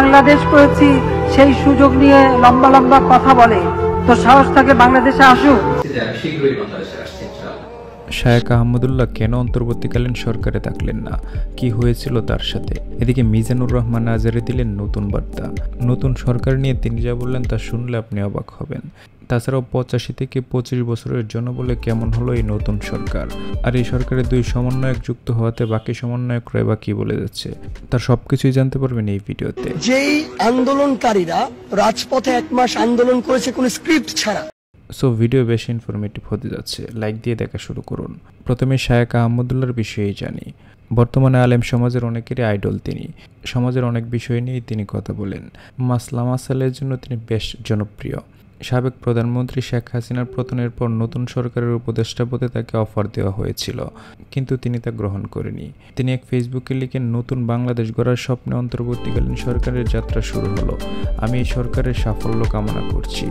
বাংলাদেশ করেছি সেই সুযোগ নিয়ে লম্বা লম্বা কথা বলে, তো সাহস থাকে বাংলাদেশে আসুক। শায়েখ আহমদুল্লাহ কেন অন্তর্বর্তীকালীন সরকারে থাকলেন না, কি হয়েছিল তার সাথে? এদিকে মিজানুর রহমান আজহারি দিলেন নতুন বার্তা। নতুন সরকার নিয়ে তিনি যা বললেন তা শুনলে আপনি অবাক হবেন। তাছাড়াও 85 থেকে 25 বছরের জন্য বলে কেমন হলো এই নতুন সরকার, আর এই সরকারের 2 সমন্বয়ক যুক্ত হওয়াতে বাকি সমন্বয়করা বা কি বলে যাচ্ছে, তার সবকিছুই জানতে পারবেন এই ভিডিওতে। যেই আন্দোলনকারীরা রাজপথে 1 মাস আন্দোলন করেছে কোনো স্ক্রিপ্ট ছাড়া। সো ভিডিও বেশি ইনফরমেটিভ হতে যাচ্ছে, লাইক দিয়ে দেখা শুরু করুন। প্রথমে শায়েখ আহমদুল্লাহর বিষয়েই জানি। বর্তমানে আলেম সমাজের অনেকেরই আইডল তিনি। সমাজের অনেক বিষয় নিয়েই তিনি কথা বলেন। মাসলা মাসালের জন্য তিনি বেশ জনপ্রিয়। সাবেক প্রধানমন্ত্রী শেখ হাসিনার পতনের পর নতুন সরকারের উপদেষ্টা পদে তাকে অফার দেওয়া হয়েছিল, কিন্তু তিনি তা গ্রহণ করেনি। তিনি এক ফেসবুকে লিখেন, নতুন বাংলাদেশ গড়ার স্বপ্নে অন্তর্বর্তীকালীন সরকারের যাত্রা শুরু হলো। আমি এই সরকারের সাফল্য কামনা করছি।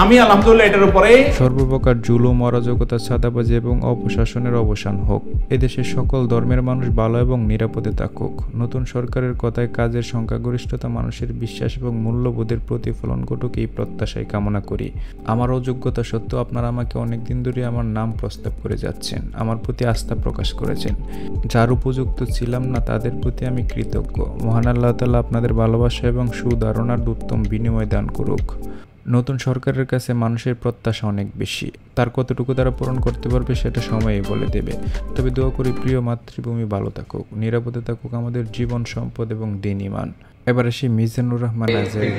আমি আলহামদুলিল্লাহ এটার উপরে সর্বপ্রকার জুলুম, অরাজকতা, চাঁদাবাজি এবং অপশাসনের অবসান হোক। এদেশের সকল ধর্মের মানুষ ভালো এবং নিরাপদে থাকুক। নতুন সরকারের কথায় কাজের সংখ্যাগরিষ্ঠতা, মানুষের বিশ্বাস এবং মূল্যবোধের প্রতিফলন ঘটুক, এই প্রত্যাশাই কামনা করি। আমার অযোগ্যতা সত্ত্বেও আপনারা আমাকে অনেকদিন ধরে আমার নাম প্রস্তাব করে যাচ্ছেন, আমার প্রতি আস্থা প্রকাশ করেছেন। যার উপযুক্ত ছিলাম না তাদের প্রতি আমি কৃতজ্ঞ। মহান আল্লাহ তাআলা আপনাদের ভালোবাসা এবং সুধারণার উত্তম বিনিময় দান করুক। নতুন সরকারের কাছে মানুষের প্রত্যাশা অনেক বেশি, তার কতটুকু তারা পূরণ করতে পারবে সেটা সময়ই বলে দেবে। তবে দোয়া করি প্রিয় মাতৃভূমি ভালো থাকুক, নিরাপদে থাকুক আমাদের জীবন, সম্পদ এবং দিন ইমান। এবার আসি মিজানুর রহমান আজহারি।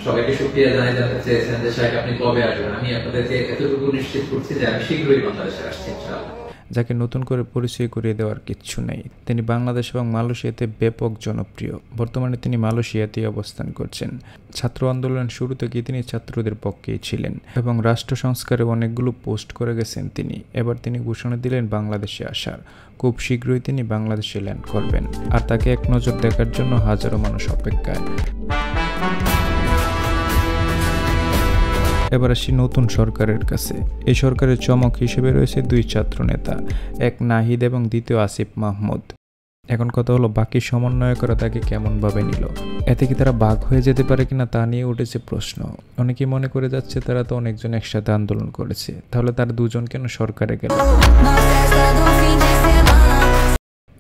সবাইকে শুকরিয়া জানাতে চেয়েছেন যে শায়েখ আপনি কবে আসবেন। আমি আপনাদেরকে এতটুকু নিশ্চিত করছি যে আমি শীঘ্রই বাংলাদেশে আসছি ইনশাআল্লাহ। যাকে নতুন করে পরিচয় করিয়ে দেওয়ার কিচ্ছু নেই। তিনি বাংলাদেশ এবং মালয়েশিয়াতে ব্যাপক জনপ্রিয়। বর্তমানে তিনি মালয়েশিয়াতেই অবস্থান করছেন। ছাত্র আন্দোলনের শুরু থেকে তিনি ছাত্রদের পক্ষেই ছিলেন এবং রাষ্ট্র সংস্কারে অনেকগুলো পোস্ট করে গেছেন তিনি। এবার তিনি ঘোষণা দিলেন বাংলাদেশে আসার। খুব শীঘ্রই তিনি বাংলাদেশে ল্যান্ড করবেন, আর তাকে এক নজর দেখার জন্য হাজারো মানুষ অপেক্ষায়। এবার আসি নতুন সরকারের কাছে। এই সরকারের চমক হিসেবে রয়েছে 2 ছাত্র নেতা, এক নাহিদ এবং দ্বিতীয় আসিফ মাহমুদ। এখন কথা হলো বাকি সমন্বয়করা তাকে কেমনভাবে নিল, এতে কি তারা বাঘ হয়ে যেতে পারে কিনা তা নিয়ে উঠেছে প্রশ্ন। অনেকেই মনে করে যাচ্ছে তারা তো অনেকজন একসাথে আন্দোলন করেছে, তাহলে তার 2 জন কেন সরকারে গেল?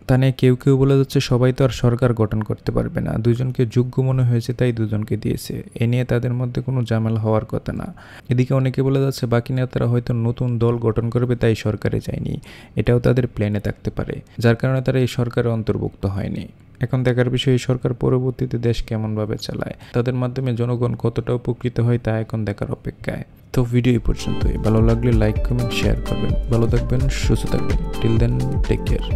তা নিয়ে কেউ কেউ বলে যাচ্ছে সবাই তো আর সরকার গঠন করতে পারবে না, 2 জনকে যোগ্য মনে হয়েছে তাই 2 জনকে দিয়েছে। এ নিয়ে তাদের মধ্যে কোনো ঝামেলা হওয়ার কথা না। এদিকে অনেকে বলে যাচ্ছে বাকি নেতারা হয়তো নতুন দল গঠন করবে তাই সরকারে যায়নি, এটাও তাদের প্ল্যানে থাকতে পারে, যার কারণে তারা এই সরকারে অন্তর্ভুক্ত হয়নি। এখন দেখার বিষয় এই সরকার পরবর্তীতে দেশ কেমনভাবে চালায়, তাদের মাধ্যমে জনগণ কতটা উপকৃত হয় তা এখন দেখার অপেক্ষায়। তো ভিডিও এই পর্যন্তই। ভালো লাগলে লাইক, কমেন্ট, শেয়ার করবেন। ভালো থাকবেন, সুস্থ থাকবেন। Till then, take care.